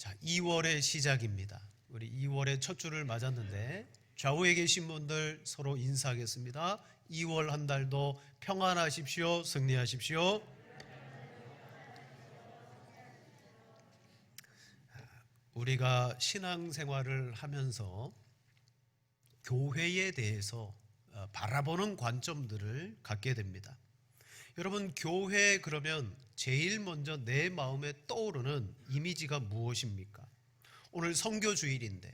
자, 2월의 시작입니다. 우리 2월의 첫 주를 맞았는데 좌우에 계신 분들 서로 인사하겠습니다. 2월 한 달도 평안하십시오. 승리하십시오. 우리가 신앙생활을 하면서 교회에 대해서 바라보는 관점들을 갖게 됩니다. 여러분, 교회 그러면 제일 먼저 내 마음에 떠오르는 이미지가 무엇입니까? 오늘 선교 주일인데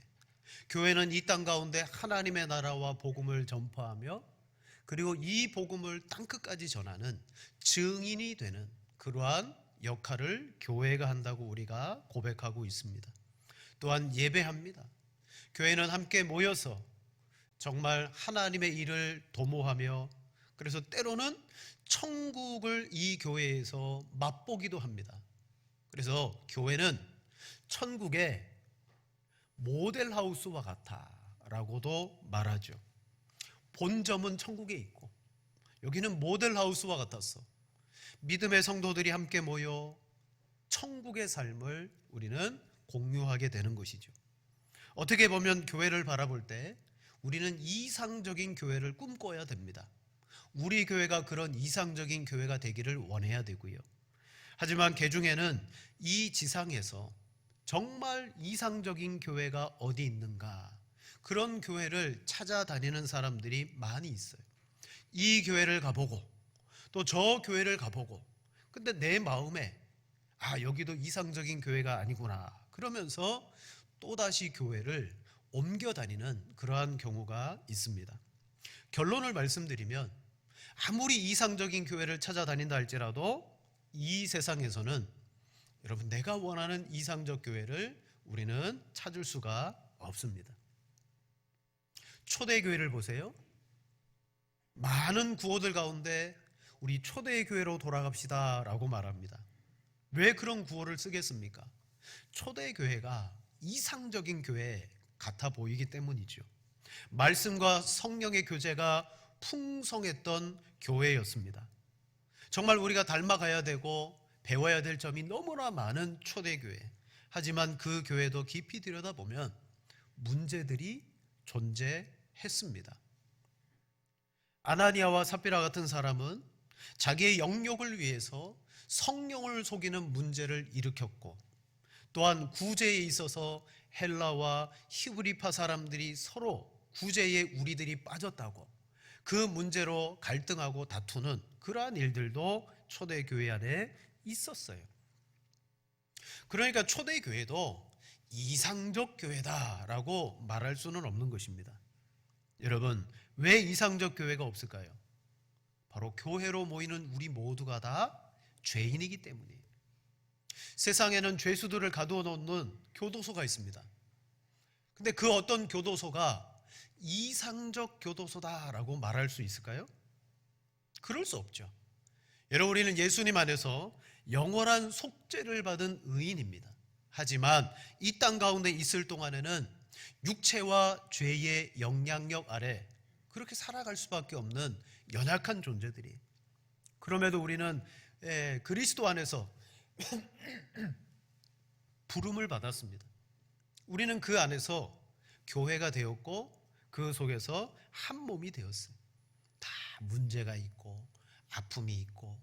교회는 이 땅 가운데 하나님의 나라와 복음을 전파하며 그리고 이 복음을 땅끝까지 전하는 증인이 되는 그러한 역할을 교회가 한다고 우리가 고백하고 있습니다. 또한 예배합니다. 교회는 함께 모여서 정말 하나님의 일을 도모하며 그래서 때로는 천국을 이 교회에서 맛보기도 합니다. 그래서 교회는 천국의 모델하우스와 같다라고도 말하죠. 본점은 천국에 있고 여기는 모델하우스와 같았어. 믿음의 성도들이 함께 모여 천국의 삶을 우리는 공유하게 되는 것이죠. 어떻게 보면 교회를 바라볼 때 우리는 이상적인 교회를 꿈꿔야 됩니다. 우리 교회가 그런 이상적인 교회가 되기를 원해야 되고요. 하지만 개중에는 이 지상에서 정말 이상적인 교회가 어디 있는가, 그런 교회를 찾아다니는 사람들이 많이 있어요. 이 교회를 가보고 또 저 교회를 가보고 근데 내 마음에 여기도 이상적인 교회가 아니구나 그러면서 또다시 교회를 옮겨 다니는 그러한 경우가 있습니다. 결론을 말씀드리면 아무리 이상적인 교회를 찾아다닌다 할지라도 이 세상에서는 여러분 내가 원하는 이상적 교회를 우리는 찾을 수가 없습니다. 초대교회를 보세요. 많은 구호들 가운데 우리 초대교회로 돌아갑시다 라고 말합니다. 왜 그런 구호를 쓰겠습니까? 초대교회가 이상적인 교회 같아 보이기 때문이죠. 말씀과 성령의 교제가 풍성했던 교회였습니다. 정말 우리가 닮아가야 되고 배워야 될 점이 너무나 많은 초대교회. 하지만 그 교회도 깊이 들여다보면 문제들이 존재했습니다. 아나니아와 삽비라 같은 사람은 자기의 영역을 위해서 성령을 속이는 문제를 일으켰고 또한 구제에 있어서 헬라와 히브리파 사람들이 서로 구제에 우리들이 빠졌다고 그 문제로 갈등하고 다투는 그러한 일들도 초대교회 안에 있었어요. 그러니까 초대교회도 이상적 교회다라고 말할 수는 없는 것입니다. 여러분, 왜 이상적 교회가 없을까요? 바로 교회로 모이는 우리 모두가 다 죄인이기 때문이에요. 세상에는 죄수들을 가두어 놓는 교도소가 있습니다. 근데 그 어떤 교도소가 이상적 교도소다라고 말할 수 있을까요? 그럴 수 없죠. 여러분, 우리는 예수님 안에서 영원한 속죄를 받은 의인입니다. 하지만 이 땅 가운데 있을 동안에는 육체와 죄의 영향력 아래 그렇게 살아갈 수밖에 없는 연약한 존재들이. 그럼에도 우리는 그리스도 안에서 부름을 받았습니다. 우리는 그 안에서 교회가 되었고 그 속에서 한 몸이 되었어요. 다 문제가 있고 아픔이 있고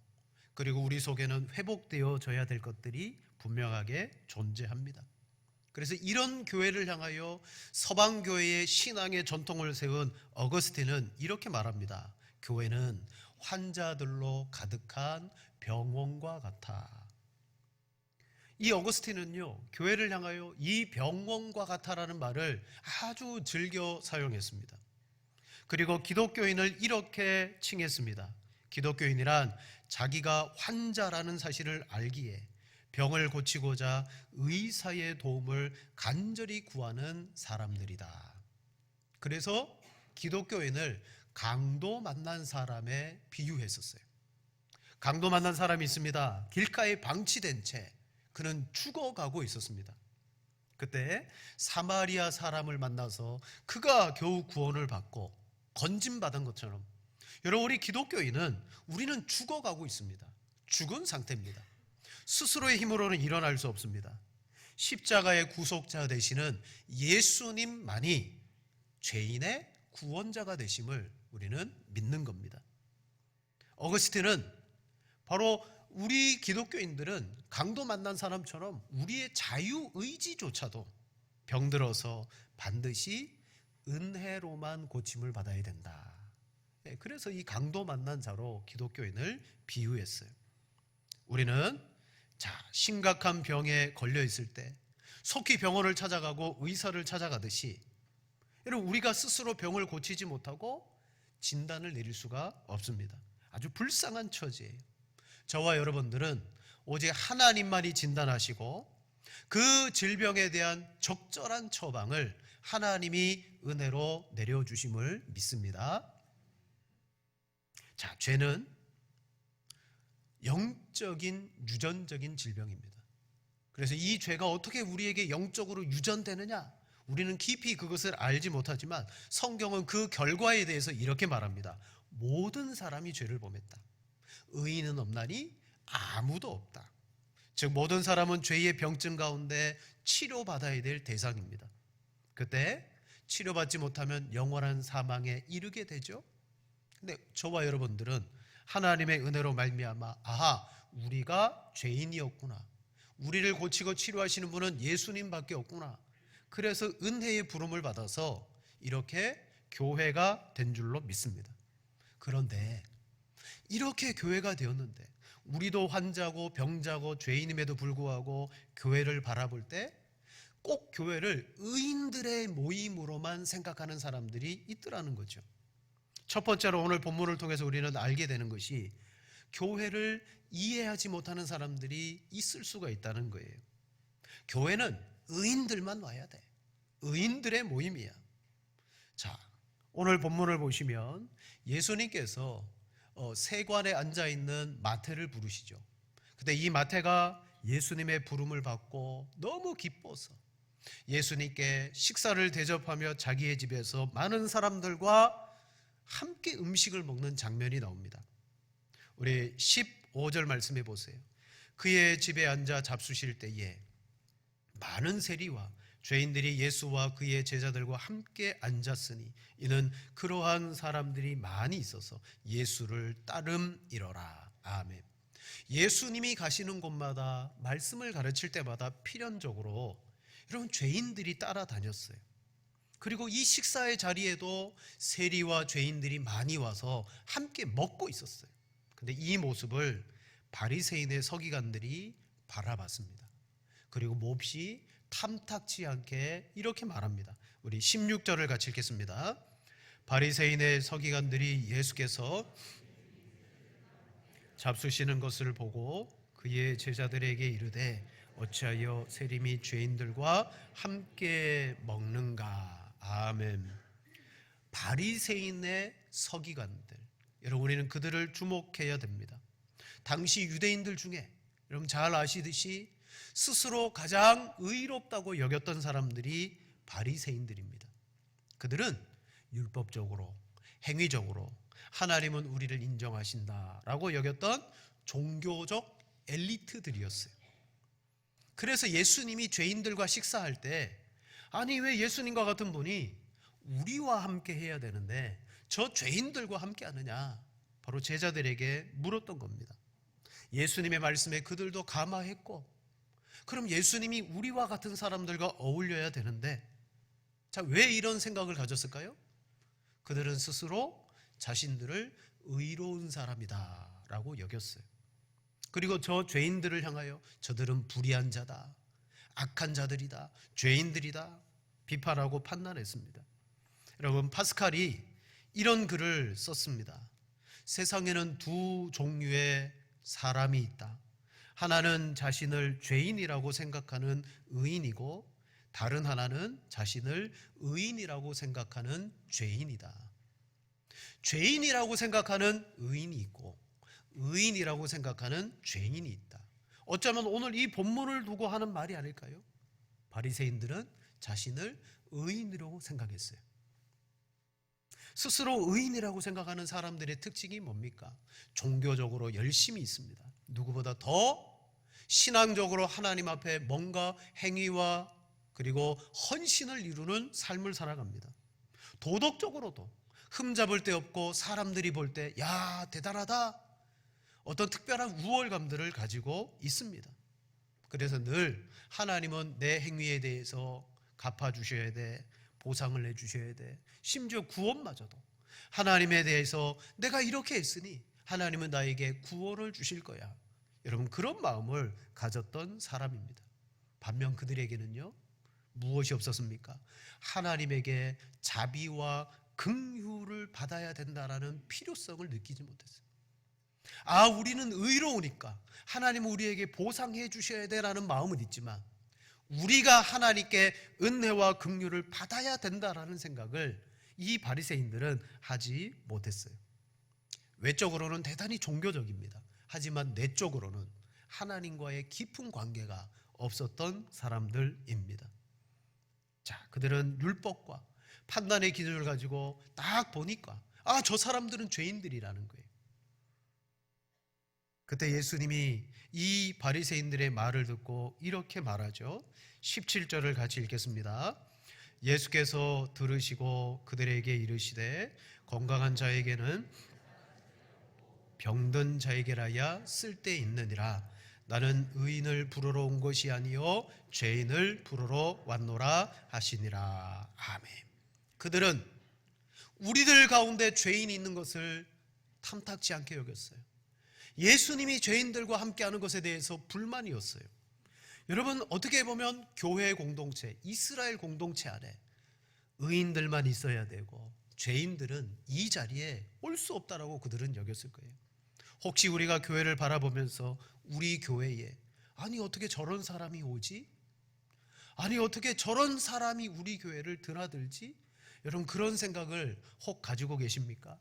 그리고 우리 속에는 회복되어져야 될 것들이 분명하게 존재합니다. 그래서 이런 교회를 향하여 서방교회의 신앙의 전통을 세운 어거스틴은 이렇게 말합니다. 교회는 환자들로 가득한 병원과 같아. 이 어거스틴은요, 교회를 향하여 이 병원과 같아라는 말을 아주 즐겨 사용했습니다. 그리고 기독교인을 이렇게 칭했습니다. 기독교인이란 자기가 환자라는 사실을 알기에 병을 고치고자 의사의 도움을 간절히 구하는 사람들이다. 그래서 기독교인을 강도 만난 사람에 비유했었어요. 강도 만난 사람이 있습니다. 길가에 방치된 채 그는 죽어가고 있었습니다. 그때 사마리아 사람을 만나서 그가 겨우 구원을 받고 건짐받은 것처럼 여러분, 우리 기독교인은 우리는 죽어가고 있습니다. 죽은 상태입니다. 스스로의 힘으로는 일어날 수 없습니다. 십자가의 구속자 되시는 예수님만이 죄인의 구원자가 되심을 우리는 믿는 겁니다. 어거스틴은 바로 우리 기독교인들은 강도 만난 사람처럼 우리의 자유의지조차도 병들어서 반드시 은혜로만 고침을 받아야 된다. 그래서 이 강도 만난 자로 기독교인을 비유했어요. 우리는 심각한 병에 걸려 있을 때 속히 병원을 찾아가고 의사를 찾아가듯이, 여러분, 우리가 스스로 병을 고치지 못하고 진단을 내릴 수가 없습니다. 아주 불쌍한 처지예요. 저와 여러분들은 오직 하나님만이 진단하시고 그 질병에 대한 적절한 처방을 하나님이 은혜로 내려주심을 믿습니다. 죄는 영적인 유전적인 질병입니다. 그래서 이 죄가 어떻게 우리에게 영적으로 유전되느냐, 우리는 깊이 그것을 알지 못하지만 성경은 그 결과에 대해서 이렇게 말합니다. 모든 사람이 죄를 범했다. 의인은 없나니 아무도 없다. 즉 모든 사람은 죄의 병증 가운데 치료받아야 될 대상입니다. 그때 치료받지 못하면 영원한 사망에 이르게 되죠. 근데 저와 여러분들은 하나님의 은혜로 말미암아 우리가 죄인이었구나, 우리를 고치고 치료하시는 분은 예수님밖에 없구나, 그래서 은혜의 부름을 받아서 이렇게 교회가 된 줄로 믿습니다. 그런데 이렇게 교회가 되었는데 우리도 환자고 병자고 죄인임에도 불구하고 교회를 바라볼 때 꼭 교회를 의인들의 모임으로만 생각하는 사람들이 있더라는 거죠. 첫 번째로 오늘 본문을 통해서 우리는 알게 되는 것이 교회를 이해하지 못하는 사람들이 있을 수가 있다는 거예요. 교회는 의인들만 와야 돼. 의인들의 모임이야. 오늘 본문을 보시면 예수님께서 세관에 앉아있는 마태를 부르시죠. 근데 이 마태가 예수님의 부름을 받고 너무 기뻐서 예수님께 식사를 대접하며 자기의 집에서 많은 사람들과 함께 음식을 먹는 장면이 나옵니다. 우리 15절 말씀해 보세요. 그의 집에 앉아 잡수실 때에 많은 세리와 죄인들이 예수와 그의 제자들과 함께 앉았으니 이는 그러한 사람들이 많이 있어서 예수를 따름이러라. 아멘. 예수님이 가시는 곳마다 말씀을 가르칠 때마다 필연적으로 여러분 죄인들이 따라다녔어요. 그리고 이 식사의 자리에도 세리와 죄인들이 많이 와서 함께 먹고 있었어요. 근데 이 모습을 바리새인의 서기관들이 바라봤습니다. 그리고 몹시 탐탁지 않게 이렇게 말합니다. 우리 16절을 같이 읽겠습니다. 바리새인의 서기관들이 예수께서 잡수시는 것을 보고 그의 제자들에게 이르되 어찌하여 세림이 죄인들과 함께 먹는가. 아멘. 바리새인의 서기관들, 여러분, 우리는 그들을 주목해야 됩니다. 당시 유대인들 중에 여러분 잘 아시듯이 스스로 가장 의롭다고 여겼던 사람들이 바리새인들입니다. 그들은 율법적으로, 행위적으로 하나님은 우리를 인정하신다라고 여겼던 종교적 엘리트들이었어요. 그래서 예수님이 죄인들과 식사할 때 왜 예수님과 같은 분이 우리와 함께 해야 되는데 저 죄인들과 함께 하느냐, 바로 제자들에게 물었던 겁니다. 예수님의 말씀에 그들도 감화했고, 그럼 예수님이 우리와 같은 사람들과 어울려야 되는데 왜 이런 생각을 가졌을까요? 그들은 스스로 자신들을 의로운 사람이다 라고 여겼어요. 그리고 저 죄인들을 향하여 저들은 불의한 자다, 악한 자들이다, 죄인들이다 비판하고 판단했습니다. 여러분, 파스칼이 이런 글을 썼습니다. 세상에는 두 종류의 사람이 있다. 하나는 자신을 죄인이라고 생각하는 의인이고 다른 하나는 자신을 의인이라고 생각하는 죄인이다. 죄인이라고 생각하는 의인이 있고 의인이라고 생각하는 죄인이 있다. 어쩌면 오늘 이 본문을 두고 하는 말이 아닐까요? 바리새인들은 자신을 의인이라고 생각했어요. 스스로 의인이라고 생각하는 사람들의 특징이 뭡니까? 종교적으로 열심히 있습니다. 누구보다 더 신앙적으로 하나님 앞에 뭔가 행위와 그리고 헌신을 이루는 삶을 살아갑니다. 도덕적으로도 흠잡을 데 없고 사람들이 볼 때 야, 대단하다, 어떤 특별한 우월감들을 가지고 있습니다. 그래서 늘 하나님은 내 행위에 대해서 갚아주셔야 돼, 보상을 해주셔야 돼, 심지어 구원마저도 하나님에 대해서 내가 이렇게 했으니 하나님은 나에게 구원을 주실 거야, 여러분 그런 마음을 가졌던 사람입니다. 반면 그들에게는요 무엇이 없었습니까? 하나님에게 자비와 긍휼을 받아야 된다라는 필요성을 느끼지 못했어요. 아, 우리는 의로우니까 하나님은 우리에게 보상해 주셔야 돼라는 마음은 있지만 우리가 하나님께 은혜와 긍휼을 받아야 된다라는 생각을 이 바리새인들은 하지 못했어요. 외적으로는 대단히 종교적입니다. 하지만 내적으로는 하나님과의 깊은 관계가 없었던 사람들입니다. 자, 그들은 율법과 판단의 기준을 가지고 딱 보니까 아, 저 사람들은 죄인들이라는 거예요. 그때 예수님이 이 바리새인들의 말을 듣고 이렇게 말하죠. 17절을 같이 읽겠습니다. 예수께서 들으시고 그들에게 이르시되 건강한 자에게는 병든 자에게라야 쓸데있느니라. 나는 의인을 부르러 온 것이 아니요 죄인을 부르러 왔노라 하시니라. 아멘. 그들은 우리들 가운데 죄인이 있는 것을 탐탁지 않게 여겼어요. 예수님이 죄인들과 함께하는 것에 대해서 불만이었어요. 여러분, 어떻게 보면 교회 공동체, 이스라엘 공동체 안에 의인들만 있어야 되고 죄인들은 이 자리에 올 수 없다라고 그들은 여겼을 거예요. 혹시 우리가 교회를 바라보면서 우리 교회에 아니 어떻게 저런 사람이 오지? 아니 어떻게 저런 사람이 우리 교회를 드나들지? 여러분 그런 생각을 혹 가지고 계십니까?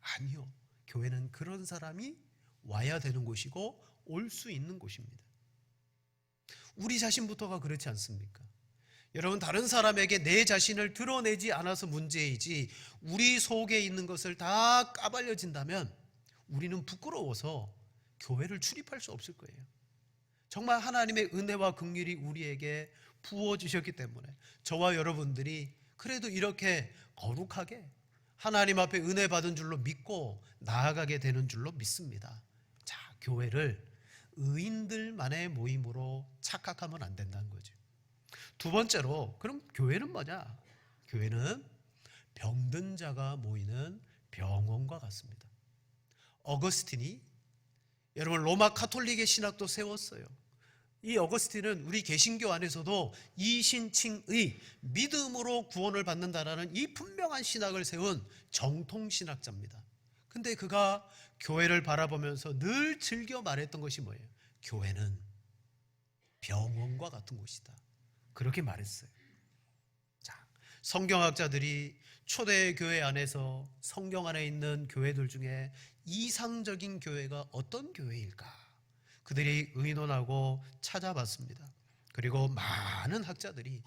아니요. 교회는 그런 사람이 와야 되는 곳이고 올 수 있는 곳입니다. 우리 자신부터가 그렇지 않습니까? 여러분 다른 사람에게 내 자신을 드러내지 않아서 문제이지 우리 속에 있는 것을 다 까발려진다면 우리는 부끄러워서 교회를 출입할 수 없을 거예요. 정말 하나님의 은혜와 긍휼이 우리에게 부어지셨기 때문에 저와 여러분들이 그래도 이렇게 거룩하게 하나님 앞에 은혜 받은 줄로 믿고 나아가게 되는 줄로 믿습니다. 자, 교회를 의인들만의 모임으로 착각하면 안 된다는 거죠. 두 번째로, 그럼 교회는 뭐냐? 교회는 병든 자가 모이는 병원과 같습니다. 어거스틴이 여러분 로마 카톨릭의 신학도 세웠어요. 이 어거스틴은 우리 개신교 안에서도 이신칭의 믿음으로 구원을 받는다라는 이 분명한 신학을 세운 정통신학자입니다. 근데 그가 교회를 바라보면서 늘 즐겨 말했던 것이 뭐예요? 교회는 병원과 같은 곳이다. 그렇게 말했어요. 자, 성경학자들이 초대 교회 안에서 성경 안에 있는 교회들 중에 이상적인 교회가 어떤 교회일까? 그들이 의논하고 찾아봤습니다. 그리고 많은 학자들이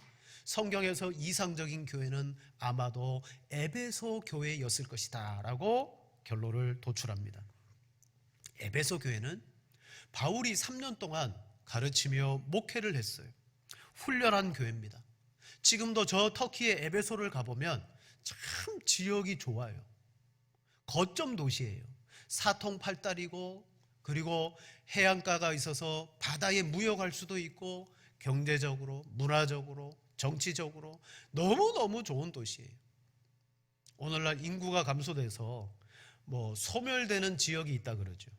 성경에서 이상적인 교회는 아마도 에베소 교회였을 것이다 라고 결론을 도출합니다. 에베소 교회는 바울이 3년 동안 가르치며 목회를 했어요. 훈련한 교회입니다. 지금도 저 터키의 에베소를 가보면 참 지역이 좋아요. 거점 도시예요. 사통팔달이고 그리고 해안가가 있어서 바다에 무역할 수도 있고 경제적으로, 문화적으로, 정치적으로 너무너무 좋은 도시예요. 오늘날 인구가 감소돼서 소멸되는 지역이 있다 그러죠.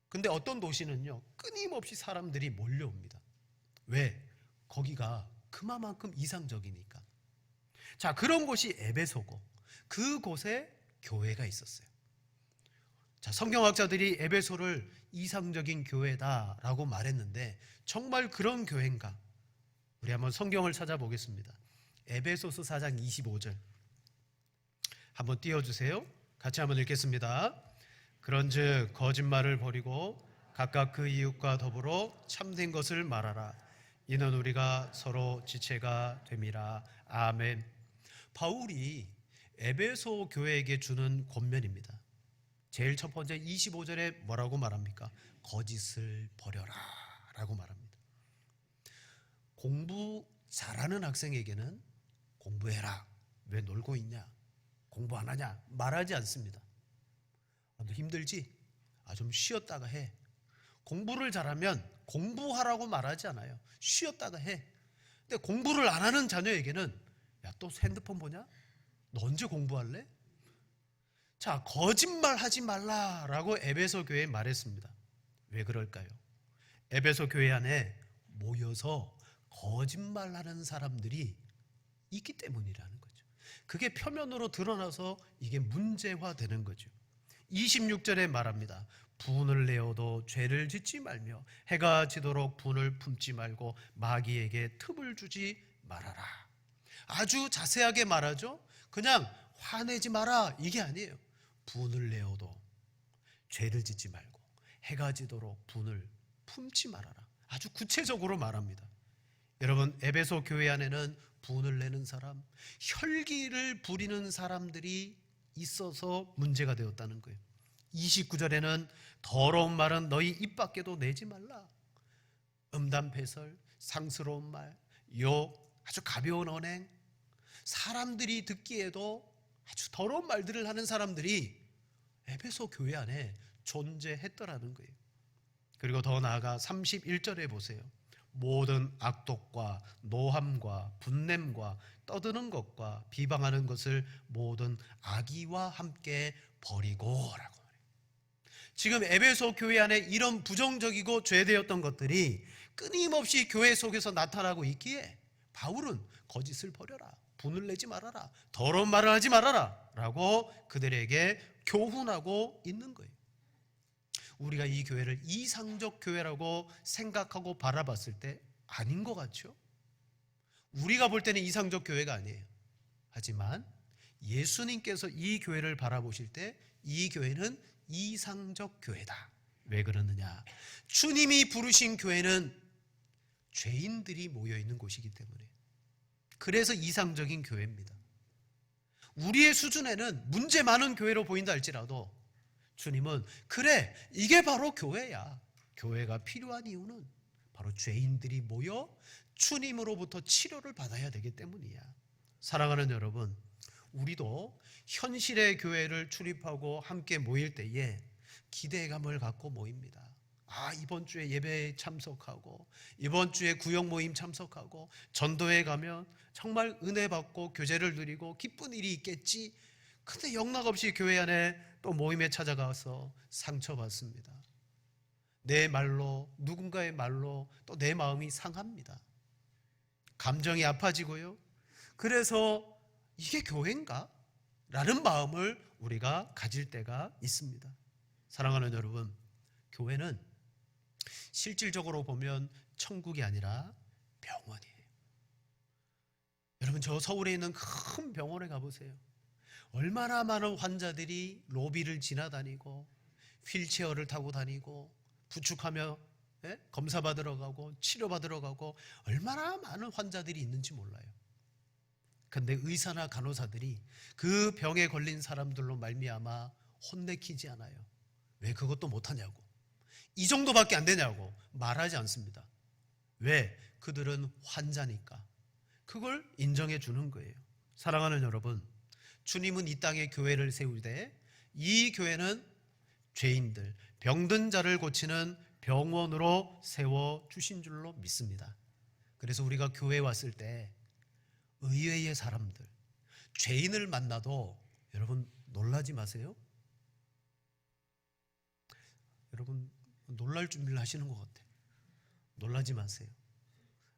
근데 어떤 도시는요 끊임없이 사람들이 몰려옵니다. 왜? 거기가 그만큼 이상적이니까. 자, 그런 곳이 에베소고 그곳에 교회가 있었어요. 자, 성경학자들이 에베소를 이상적인 교회다라고 말했는데 정말 그런 교회인가? 우리 한번 성경을 찾아보겠습니다. 에베소서 4장 25절 한번 띄워주세요. 같이 한번 읽겠습니다. 그런즉 거짓말을 버리고 각각 그 이웃과 더불어 참된 것을 말하라. 이는 우리가 서로 지체가 됨이라. 아멘. 바울이 에베소 교회에게 주는 권면입니다. 제일 첫 번째 25절에 뭐라고 말합니까? 거짓을 버려라 공부 잘하는 학생에게는 공부해라, 왜 놀고 있냐, 공부 안 하냐 말하지 않습니다. 너 힘들지? 좀 쉬었다가 해. 공부를 잘하면 공부하라고 말하지 않아요. 쉬었다가 해. 근데 공부를 안 하는 자녀에게는 야, 또 핸드폰 보냐? 너 언제 공부할래? 자, 거짓말하지 말라라고 에베소 교회에 말했습니다. 왜 그럴까요? 에베소 교회 안에 모여서 거짓말하는 사람들이 있기 때문이라는 거죠. 그게 표면으로 드러나서 이게 문제화되는 거죠. 26절에 말합니다. 분을 내어도 죄를 짓지 말며 해가 지도록 분을 품지 말고 마귀에게 틈을 주지 말아라. 아주 자세하게 말하죠. 그냥 화내지 마라 이게 아니에요. 분을 내어도 죄를 짓지 말고 해가 지도록 분을 품지 말아라. 아주 구체적으로 말합니다. 여러분, 에베소 교회 안에는 분을 내는 사람, 혈기를 부리는 사람들이 있어서 문제가 되었다는 거예요. 29절에는 더러운 말은 너희 입 밖에도 내지 말라. 음담패설, 상스러운 말, 욕, 아주 가벼운 언행, 사람들이 듣기에도 아주 더러운 말들을 하는 사람들이 에베소 교회 안에 존재했더라는 거예요. 그리고 더 나아가 31절에 보세요. 모든 악독과 노함과 분냄과 떠드는 것과 비방하는 것을 모든 악의와 함께 버리고라고 말해요. 지금 에베소 교회 안에 이런 부정적이고 죄되었던 것들이 끊임없이 교회 속에서 나타나고 있기에 바울은 거짓을 버려라, 분을 내지 말아라, 더러운 말을 하지 말아라 라고 그들에게 교훈하고 있는 거예요. 우리가 이 교회를 이상적 교회라고 생각하고 바라봤을 때 아닌 것 같죠? 우리가 볼 때는 이상적 교회가 아니에요. 하지만 예수님께서 이 교회를 바라보실 때 이 교회는 이상적 교회다. 왜 그러느냐? 주님이 부르신 교회는 죄인들이 모여있는 곳이기 때문에, 그래서 이상적인 교회입니다. 우리의 수준에는 문제 많은 교회로 보인다 할지라도 주님은 그래, 이게 바로 교회야. 교회가 필요한 이유는 바로 죄인들이 모여 주님으로부터 치료를 받아야 되기 때문이야. 사랑하는 여러분, 우리도 현실의 교회를 출입하고 함께 모일 때에 기대감을 갖고 모입니다. 이번 주에 예배에 참석하고 이번 주에 구역 모임 참석하고 전도회 가면 정말 은혜 받고 교제를 누리고 기쁜 일이 있겠지. 근데 영락없이 교회 안에 또 모임에 찾아가서 상처받습니다. 내 말로, 누군가의 말로 또 내 마음이 상합니다. 감정이 아파지고요. 그래서 이게 교회인가? 라는 마음을 우리가 가질 때가 있습니다. 사랑하는 여러분, 교회는 실질적으로 보면 천국이 아니라 병원이에요. 여러분, 저 서울에 있는 큰 병원에 가보세요. 얼마나 많은 환자들이 로비를 지나다니고 휠체어를 타고 다니고 부축하며 검사받으러 가고 치료받으러 가고 얼마나 많은 환자들이 있는지 몰라요. 근데 의사나 간호사들이 그 병에 걸린 사람들로 말미암아 혼내키지 않아요. 왜 그것도 못하냐고, 이 정도밖에 안 되냐고 말하지 않습니다. 왜? 그들은 환자니까. 그걸 인정해 주는 거예요. 사랑하는 여러분, 주님은 이 땅에 교회를 세울 때 이 교회는 죄인들, 병든 자를 고치는 병원으로 세워주신 줄로 믿습니다. 그래서 우리가 교회에 왔을 때 의외의 사람들, 죄인을 만나도 여러분 놀라지 마세요. 여러분 놀랄 준비를 하시는 것 같아요. 놀라지 마세요.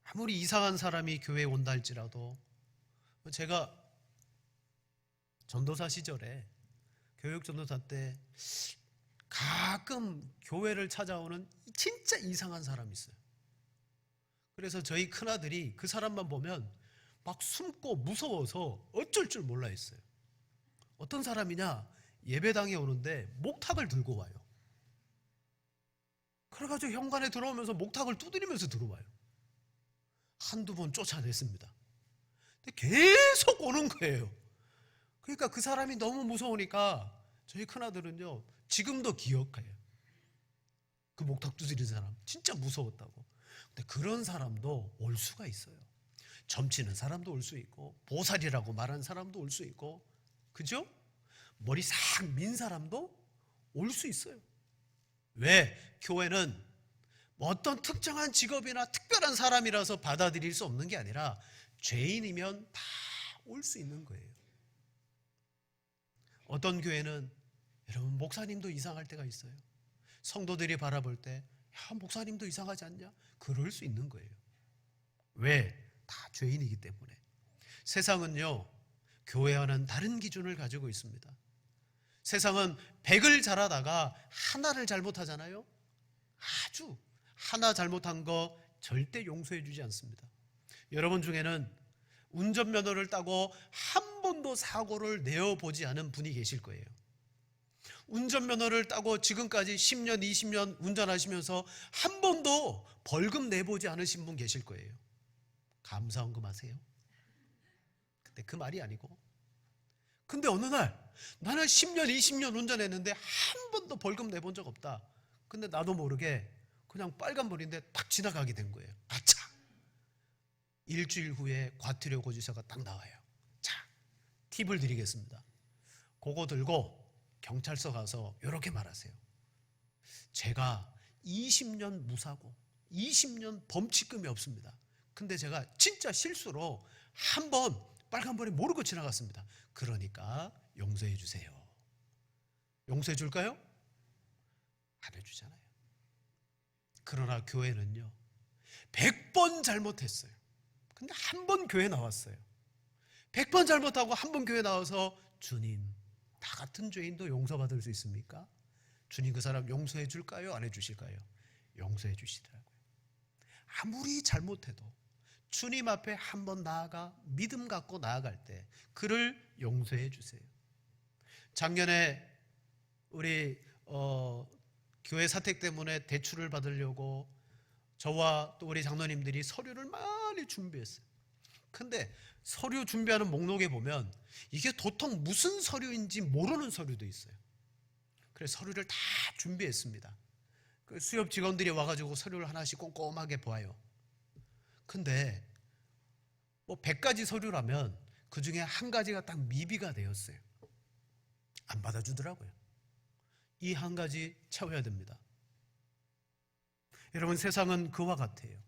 아무리 이상한 사람이 교회에 온다 할지라도, 제가 전도사 시절에 교육 전도사 때 가끔 교회를 찾아오는 진짜 이상한 사람이 있어요. 그래서 저희 큰아들이 그 사람만 보면 막 숨고 무서워서 어쩔 줄 몰라 했어요. 어떤 사람이냐, 예배당에 오는데 목탁을 들고 와요. 그래가지고 현관에 들어오면서 목탁을 두드리면서 들어와요. 한두 번 쫓아냈습니다. 근데 계속 오는 거예요. 그러니까 그 사람이 너무 무서우니까 저희 큰아들은요 지금도 기억해요. 그 목탁 두드리는 사람 진짜 무서웠다고. 근데 그런 사람도 올 수가 있어요. 점치는 사람도 올 수 있고, 보살이라고 말하는 사람도 올 수 있고, 그죠? 머리 싹 민 사람도 올 수 있어요. 왜? 교회는 뭐 어떤 특정한 직업이나 특별한 사람이라서 받아들일 수 없는 게 아니라 죄인이면 다 올 수 있는 거예요. 어떤 교회는 여러분 목사님도 이상할 때가 있어요. 성도들이 바라볼 때 야, 목사님도 이상하지 않냐? 그럴 수 있는 거예요. 왜? 다 죄인이기 때문에. 세상은요, 교회와는 다른 기준을 가지고 있습니다. 세상은 100을 잘하다가 하나를 잘못하잖아요. 아주 하나 잘못한 거 절대 용서해 주지 않습니다. 여러분 중에는 운전면허를 따고 한 번도 사고를 내어보지 않은 분이 계실 거예요. 운전면허를 따고 지금까지 10년, 20년 운전하시면서 한 번도 벌금 내보지 않으신 분 계실 거예요. 감사원금 하세요? 근데 그 말이 아니고, 근데 어느 날 나는 10년, 20년 운전했는데 한 번도 벌금 내본 적 없다. 근데 나도 모르게 그냥 빨간불인데 딱 지나가게 된 거예요. 아차! 일주일 후에 과태료 고지서가 딱 나와요. 자, 팁을 드리겠습니다. 그거 들고 경찰서 가서 이렇게 말하세요. 제가 20년 무사고 20년 범칙금이 없습니다. 근데 제가 진짜 실수로 한 번 빨간불에 모르고 지나갔습니다. 그러니까 용서해 주세요. 용서해 줄까요? 안 해주잖아요. 그러나 교회는요, 100번 잘못했어요. 근데 한 번 교회 나왔어요. 100번 잘못하고 한 번 교회 나와서 주님, 나 같은 죄인도 용서받을 수 있습니까? 주님 그 사람 용서해 줄까요? 안 해주실까요? 용서해 주시더라고요. 아무리 잘못해도 주님 앞에 한 번 나아가 믿음 갖고 나아갈 때 그를 용서해 주세요. 작년에 우리 교회 사택 때문에 대출을 받으려고 저와 또 우리 장로님들이 서류를 많이 준비했어요. 근데 서류 준비하는 목록에 보면 이게 도통 무슨 서류인지 모르는 서류도 있어요. 그래서 서류를 다 준비했습니다. 그 수협 직원들이 와가지고 서류를 하나씩 꼼꼼하게 보아요. 근데 뭐 100가지 서류라면 그 중에 한 가지가 딱 미비가 되었어요. 안 받아주더라고요. 이 한 가지 채워야 됩니다. 여러분, 세상은 그와 같아요.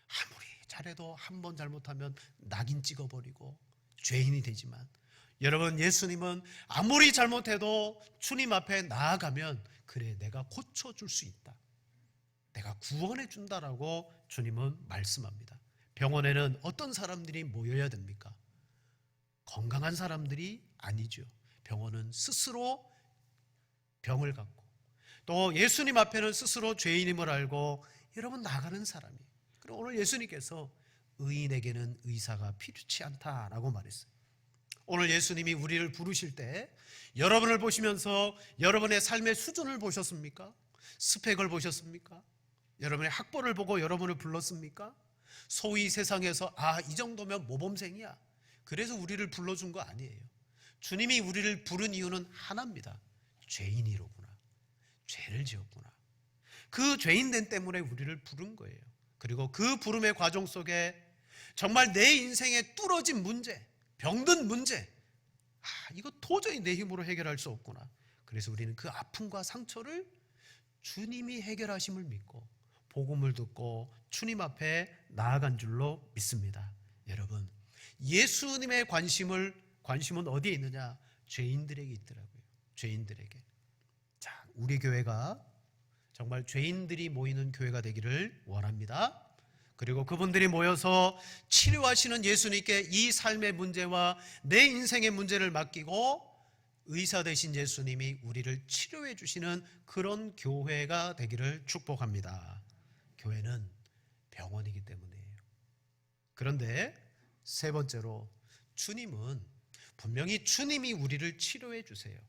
아무리 잘해도 한 번 잘못하면 낙인 찍어버리고 죄인이 되지만, 여러분, 예수님은 아무리 잘못해도 주님 앞에 나아가면 그래, 내가 고쳐줄 수 있다, 내가 구원해 준다라고 주님은 말씀합니다. 병원에는 어떤 사람들이 모여야 됩니까? 건강한 사람들이 아니죠. 병원은 스스로 병을 갖고 또 예수님 앞에는 스스로 죄인임을 알고 여러분 나가는 사람이. 그리고 오늘 예수님께서 의인에게는 의사가 필요치 않다라고 말했어요. 오늘 예수님이 우리를 부르실 때 여러분을 보시면서 여러분의 삶의 수준을 보셨습니까? 스펙을 보셨습니까? 여러분의 학벌을 보고 여러분을 불렀습니까? 소위 세상에서 이 정도면 모범생이야, 그래서 우리를 불러준 거 아니에요. 주님이 우리를 부른 이유는 하나입니다. 죄인이로구나, 죄를 지었구나, 그 죄인됨 때문에 우리를 부른 거예요. 그리고 그 부름의 과정 속에 정말 내 인생에 뚫어진 문제, 병든 문제, 이거 도저히 내 힘으로 해결할 수 없구나. 그래서 우리는 그 아픔과 상처를 주님이 해결하심을 믿고 복음을 듣고 주님 앞에 나아간 줄로 믿습니다. 여러분, 예수님의 관심은 어디에 있느냐? 죄인들에게 있더라고요. 죄인들에게. 자, 우리 교회가 정말 죄인들이 모이는 교회가 되기를 원합니다. 그리고 그분들이 모여서 치료하시는 예수님께 이 삶의 문제와 내 인생의 문제를 맡기고 의사 되신 예수님이 우리를 치료해 주시는 그런 교회가 되기를 축복합니다. 교회는 병원이기 때문이에요. 그런데 세 번째로, 주님은 분명히 주님이 우리를 치료해 주세요.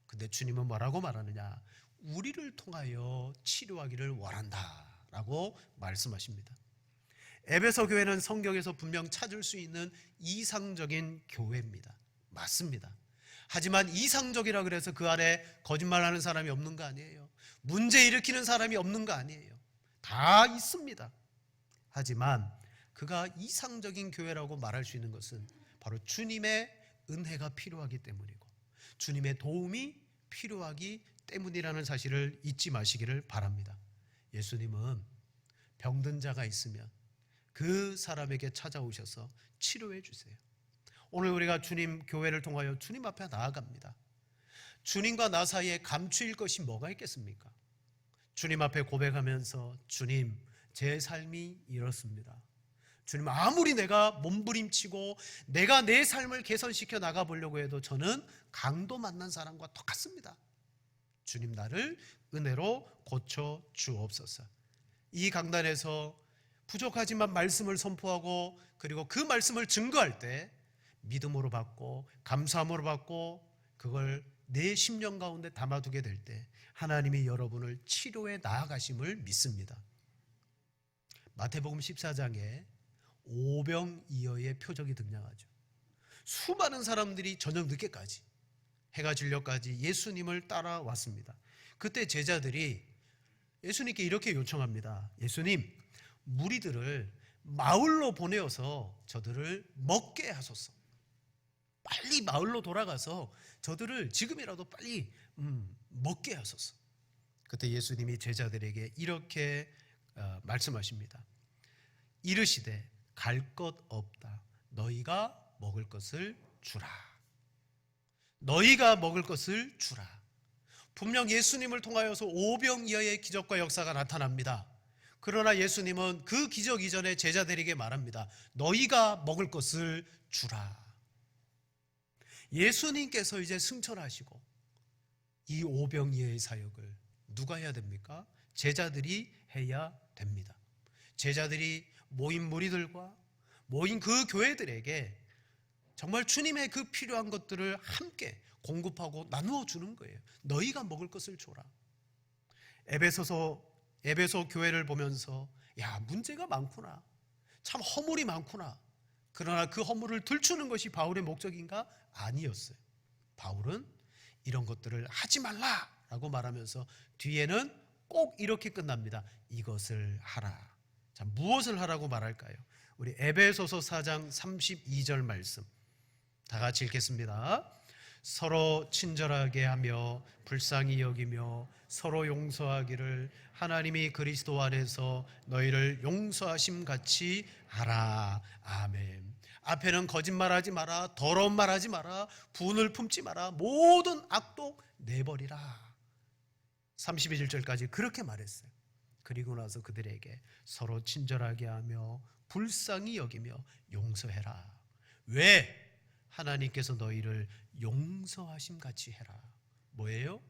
근데 주님은 뭐라고 말하느냐? 우리를 통하여 치료하기를 원한다 라고 말씀하십니다. 에베소 교회는 성경에서 분명 찾을 수 있는 이상적인 교회입니다. 맞습니다. 하지만 이상적이라 그래서 그 안에 거짓말하는 사람이 없는 거 아니에요. 문제 일으키는 사람이 없는 거 아니에요. 다 있습니다. 하지만 그가 이상적인 교회라고 말할 수 있는 것은 바로 주님의 은혜가 필요하기 때문이고 주님의 도움이 필요하기 때문이라는 사실을 잊지 마시기를 바랍니다. 예수님은 병든 자가 있으면 그 사람에게 찾아오셔서 치료해 주세요. 오늘 우리가 주님 교회를 통하여 주님 앞에 나아갑니다. 주님과 나 사이에 감추일 것이 뭐가 있겠습니까? 주님 앞에 고백하면서 주님, 제 삶이 이렇습니다. 주님, 아무리 내가 몸부림치고 내가 내 삶을 개선시켜 나가보려고 해도 저는 강도 만난 사람과 똑같습니다. 주님, 나를 은혜로 고쳐 주옵소서. 이 강단에서 부족하지만 말씀을 선포하고 그리고 그 말씀을 증거할 때 믿음으로 받고 감사함으로 받고 그걸 내 심령 가운데 담아두게 될 때 하나님이 여러분을 치료해 나아가심을 믿습니다. 마태복음 14장에 오병이어의 표적이 등장하죠. 수많은 사람들이 저녁 늦게까지 해가 질려까지 예수님을 따라왔습니다. 그때 제자들이 예수님께 이렇게 요청합니다. 예수님, 무리들을 마을로 보내어서 저들을 먹게 하소서. 빨리 마을로 돌아가서 저들을 지금이라도 빨리 먹게 하소서. 그때 예수님이 제자들에게 이렇게 말씀하십니다. 이르시되 갈 것 없다. 너희가 먹을 것을 주라. 너희가 먹을 것을 주라. 분명 예수님을 통하여서 오병이어의 기적과 역사가 나타납니다. 그러나 예수님은 그 기적 이전에 제자들에게 말합니다. 너희가 먹을 것을 주라. 예수님께서 이제 승천하시고 이 오병이어의 사역을 누가 해야 됩니까? 제자들이 해야 됩니다. 제자들이 모인 무리들과 모인 그 교회들에게 정말 주님의 그 필요한 것들을 함께 공급하고 나누어 주는 거예요. 너희가 먹을 것을 줘라. 에베소 교회를 보면서 야, 문제가 많구나. 참 허물이 많구나. 그러나 그 허물을 들추는 것이 바울의 목적인가? 아니었어요. 바울은 이런 것들을 하지 말라라고 말하면서 뒤에는 꼭 이렇게 끝납니다. 이것을 하라. 자, 무엇을 하라고 말할까요? 우리 에베소서 4장 32절 말씀 다 같이 읽겠습니다. 서로 친절하게 하며 불쌍히 여기며 서로 용서하기를 하나님이 그리스도 안에서 너희를 용서하심 같이 하라. 아멘. 앞에는 거짓말하지 마라, 더러운 말하지 마라, 분을 품지 마라, 모든 악독 내버리라. 31절까지 그렇게 말했어요. 그리고 나서 그들에게 서로 친절하게 하며 불쌍히 여기며 용서해라. 왜? 하나님께서 너희를 용서하심 같이 해라. 뭐예요?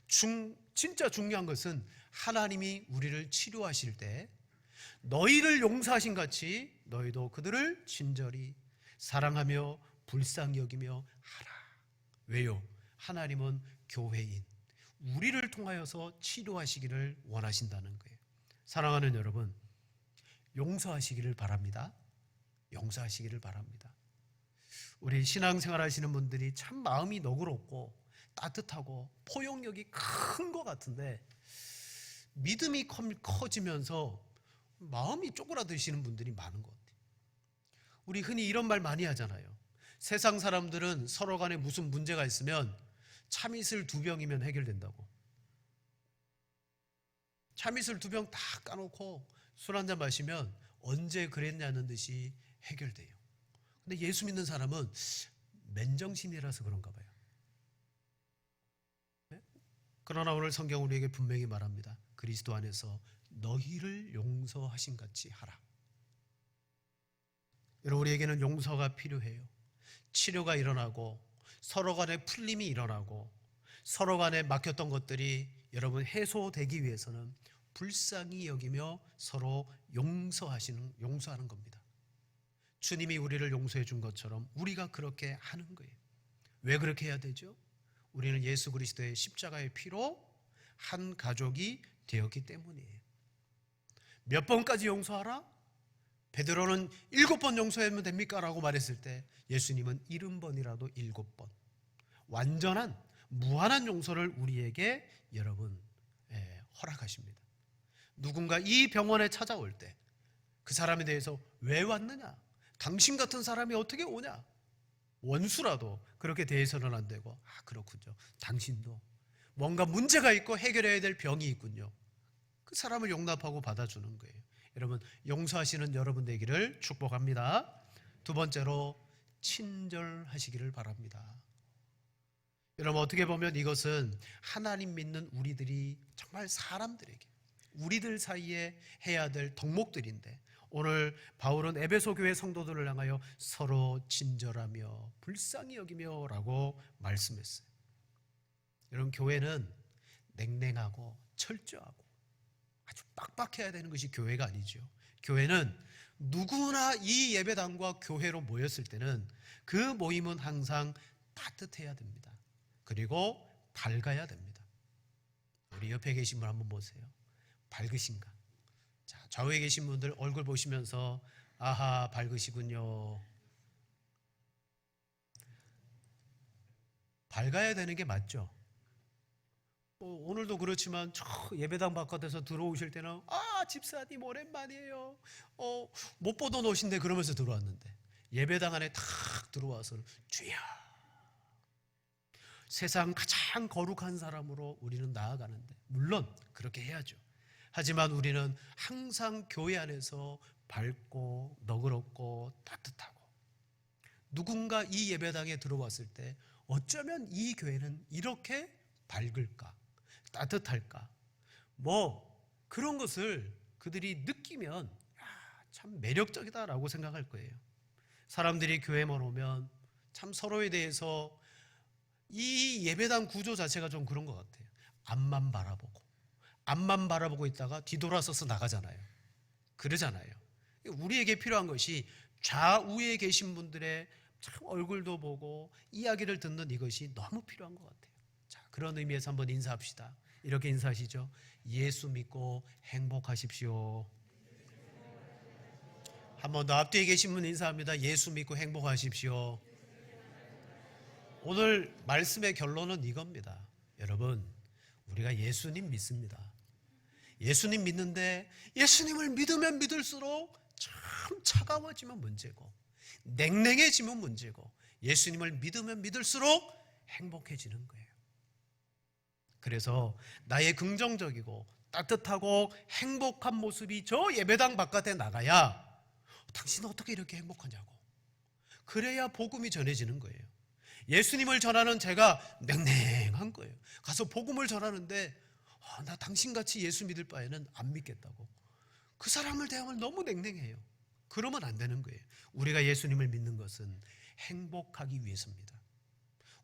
진짜 중요한 것은 하나님이 우리를 치료하실 때 너희를 용서하신 같이 너희도 그들을 친절히 사랑하며 불쌍히 여기며 하라. 왜요? 하나님은 교회인 우리를 통하여서 치료하시기를 원하신다는 거예요. 사랑하는 여러분, 용서하시기를 바랍니다. 용서하시기를 바랍니다. 우리 신앙생활 하시는 분들이 참 마음이 너그럽고 따뜻하고 포용력이 큰 것 같은데 믿음이 커지면서 마음이 쪼그라드시는 분들이 많은 것 같아요. 우리 흔히 이런 말 많이 하잖아요. 세상 사람들은 서로 간에 무슨 문제가 있으면 참이슬 2병이면 해결된다고. 참이슬 2병 다 까놓고 술 한잔 마시면 언제 그랬냐는 듯이 해결돼요. 근데 예수 믿는 사람은 맨정신이라서 그런가 봐요. 네? 그러나 오늘 성경 우리에게 분명히 말합니다. 그리스도 안에서 너희를 용서하신 같이 하라. 여러분, 우리에게는 용서가 필요해요. 치료가 일어나고 서로 간에 풀림이 일어나고 서로 간에 막혔던 것들이 여러분 해소되기 위해서는 불쌍히 여기며 서로 용서하는 겁니다. 주님이 우리를 용서해 준 것처럼 우리가 그렇게 하는 거예요. 왜 그렇게 해야 되죠? 우리는 예수 그리스도의 십자가의 피로 한 가족이 되었기 때문이에요. 몇 번까지 용서하라? 베드로는 7번 용서하면 됩니까? 라고 말했을 때 예수님은 70번이라도 7번 완전한 무한한 용서를 우리에게 여러분 허락하십니다. 누군가 이 병원에 찾아올 때 그 사람에 대해서 왜 왔느냐? 당신 같은 사람이 어떻게 오냐? 원수라도 그렇게 대해서는 안 되고, 그렇군요. 당신도 뭔가 문제가 있고 해결해야 될 병이 있군요. 그 사람을 용납하고 받아주는 거예요. 여러분, 용서하시는 여러분 되기를 축복합니다. 두 번째로, 친절하시기를 바랍니다. 여러분, 어떻게 보면 이것은 하나님 믿는 우리들이 정말 사람들에게, 우리들 사이에 해야 될 덕목들인데, 오늘 바울은 에베소 교회 성도들을 향하여 서로 친절하며 불쌍히 여기며 라고 말씀했어요. 여러분, 교회는 냉랭하고 철저하고 아주 빡빡해야 되는 것이 교회가 아니죠. 교회는 누구나 이 예배당과 교회로 모였을 때는 그 모임은 항상 따뜻해야 됩니다. 그리고 밝아야 됩니다. 우리 옆에 계신 분 한번 보세요. 밝으신가? 자, 좌우에 계신 분들 얼굴 보시면서 아하, 밝으시군요. 밝아야 되는 게 맞죠? 오늘도 그렇지만 저 예배당 바깥에서 들어오실 때는 집사님 오랜만이에요. 못 보던 옷인데 그러면서 들어왔는데 예배당 안에 탁 들어와서 주여, 세상 가장 거룩한 사람으로 우리는 나아가는데, 물론 그렇게 해야죠. 하지만 우리는 항상 교회 안에서 밝고 너그럽고 따뜻하고, 누군가 이 예배당에 들어왔을 때 어쩌면 이 교회는 이렇게 밝을까, 따뜻할까, 그런 것을 그들이 느끼면 참 매력적이다라고 생각할 거예요. 사람들이 교회만 오면 참 서로에 대해서, 이 예배당 구조 자체가 좀 그런 것 같아요. 앞만 바라보고 있다가 뒤돌아서서 나가잖아요. 그러잖아요. 우리에게 필요한 것이 좌우에 계신 분들의 참 얼굴도 보고 이야기를 듣는 이것이 너무 필요한 것 같아요. 자, 그런 의미에서 한번 인사합시다. 이렇게 인사하시죠. 예수 믿고 행복하십시오. 한 번 더 앞뒤에 계신 분 인사합니다. 예수 믿고 행복하십시오. 오늘 말씀의 결론은 이겁니다. 여러분, 우리가 예수님 믿습니다. 예수님 믿는데 예수님을 믿으면 믿을수록 참 차가워지면 문제고, 냉랭해지면 문제고, 예수님을 믿으면 믿을수록 행복해지는 거예요. 그래서 나의 긍정적이고 따뜻하고 행복한 모습이 저 예배당 바깥에 나가야, 당신은 어떻게 이렇게 행복하냐고, 그래야 복음이 전해지는 거예요. 예수님을 전하는 제가 냉랭한 거예요. 가서 복음을 전하는데 나 당신같이 예수 믿을 바에는 안 믿겠다고, 그 사람을 대하면 너무 냉랭해요. 그러면 안 되는 거예요. 우리가 예수님을 믿는 것은 행복하기 위해서입니다.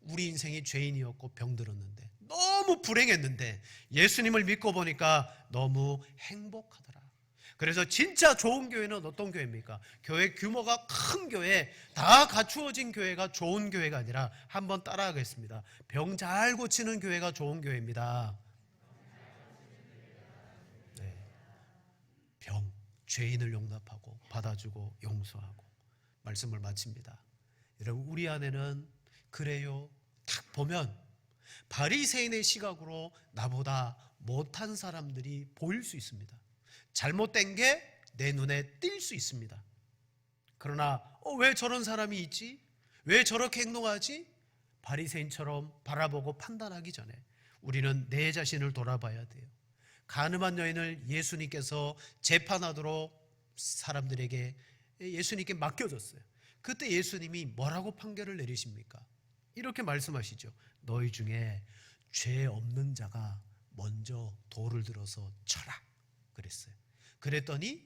우리 인생이 죄인이었고 병들었는데, 너무 불행했는데 예수님을 믿고 보니까 너무 행복하더라. 그래서 진짜 좋은 교회는 어떤 교회입니까? 교회 규모가 큰 교회, 다 갖추어진 교회가 좋은 교회가 아니라, 한번 따라하겠습니다. 병 잘 고치는 교회가 좋은 교회입니다. 네. 죄인을 용납하고 받아주고 용서하고. 말씀을 마칩니다. 여러분, 우리 안에는 그래요, 딱 보면 바리새인의 시각으로 나보다 못한 사람들이 보일 수 있습니다. 잘못된 게 내 눈에 띌 수 있습니다. 그러나 왜 저런 사람이 있지? 왜 저렇게 행동하지? 바리새인처럼 바라보고 판단하기 전에 우리는 내 자신을 돌아봐야 돼요. 가늠한 여인을 예수님께서 재판하도록 사람들에게, 예수님께 맡겨졌어요. 그때 예수님이 뭐라고 판결을 내리십니까? 이렇게 말씀하시죠. 너희 중에 죄 없는 자가 먼저 돌을 들어서 쳐라 그랬어요. 그랬더니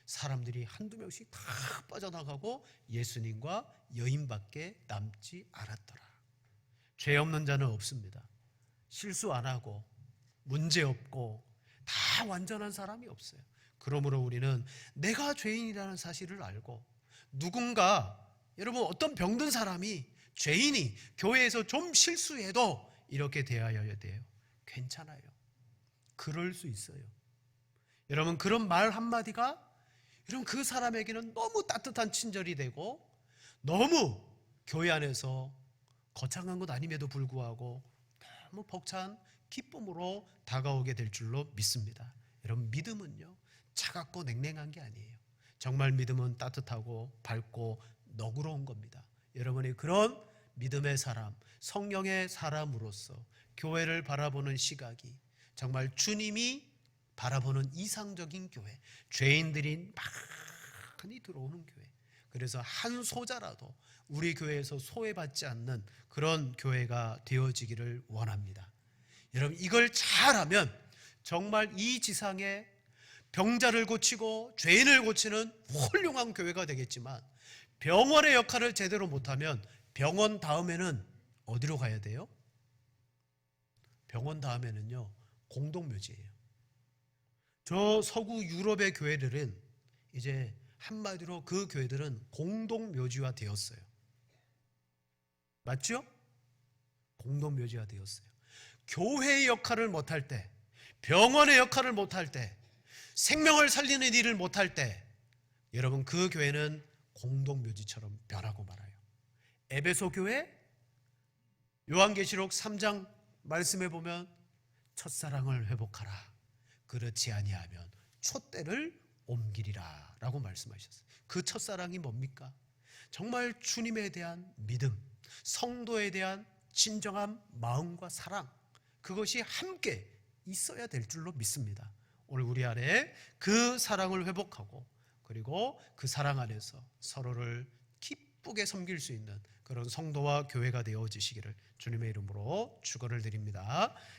사람들이 한두 명씩 다 빠져나가고 예수님과 여인밖에 남지 않았더라. 죄 없는 자는 없습니다. 실수 안 하고 문제 없고 다 완전한 사람이 없어요. 그러므로 우리는 내가 죄인이라는 사실을 알고, 누군가, 여러분, 어떤 병든 사람이, 죄인이 교회에서 좀 실수해도 이렇게 대하여야 돼요. 괜찮아요. 그럴 수 있어요. 여러분, 그런 말 한마디가 여러분 그 사람에게는 너무 따뜻한 친절이 되고, 너무 교회 안에서 거창한 것 아님에도 불구하고 너무 벅찬 기쁨으로 다가오게 될 줄로 믿습니다. 여러분, 믿음은요 차갑고 냉랭한 게 아니에요. 정말 믿음은 따뜻하고 밝고 너그러운 겁니다. 여러분이 그런 믿음의 사람, 성령의 사람으로서 교회를 바라보는 시각이 정말 주님이 바라보는 이상적인 교회, 죄인들이 많이 들어오는 교회, 그래서 한 소자라도 우리 교회에서 소외받지 않는 그런 교회가 되어지기를 원합니다. 여러분, 이걸 잘하면 정말 이 지상에 병자를 고치고 죄인을 고치는 훌륭한 교회가 되겠지만, 병원의 역할을 제대로 못하면 병원 다음에는 어디로 가야 돼요? 병원 다음에는요, 공동묘지예요. 저 서구 유럽의 교회들은 이제 한마디로 그 교회들은 공동묘지화 되었어요. 맞죠? 공동묘지화 되었어요. 교회의 역할을 못할 때, 병원의 역할을 못할 때, 생명을 살리는 일을 못할 때, 여러분 그 교회는 공동묘지처럼 변하고 말아요. 에베소 교회, 요한계시록 3장 말씀해 보면 첫사랑을 회복하라, 그렇지 아니하면 촛대를 옮기리라 라고 말씀하셨어요. 그 첫사랑이 뭡니까? 정말 주님에 대한 믿음, 성도에 대한 진정한 마음과 사랑, 그것이 함께 있어야 될 줄로 믿습니다. 오늘 우리 안에 그 사랑을 회복하고, 그리고 그 사랑 안에서 서로를 기쁘게 섬길 수 있는 그런 성도와 교회가 되어지시기를 주님의 이름으로 축원을 드립니다.